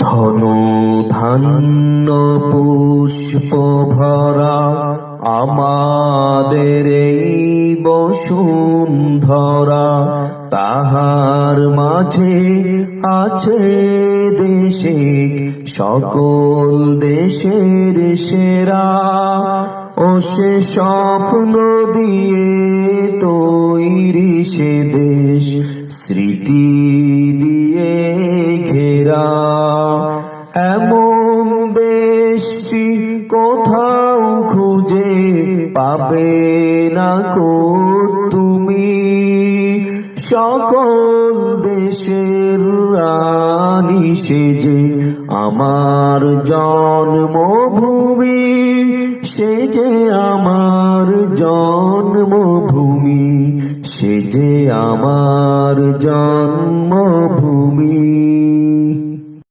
ধন ধান্য পুষ্প ভরা আমাদের এই বসুন্ধরা, তাহার মাঝে আছে দেশে সকল দেশের সেরা। ও সে স্বপ্ন দিয়ে তৈরি সে দেশ, স্মৃতি দিয়ে ঘেরা। এমন দেশটি কোথাও খুঁজে পাবে না কো তুমি, সকল দেশের রানী সেজে আমার জন্মভূমি, সে যে আমার জন্মভূমি, সে যে আমার জন্মভূমি।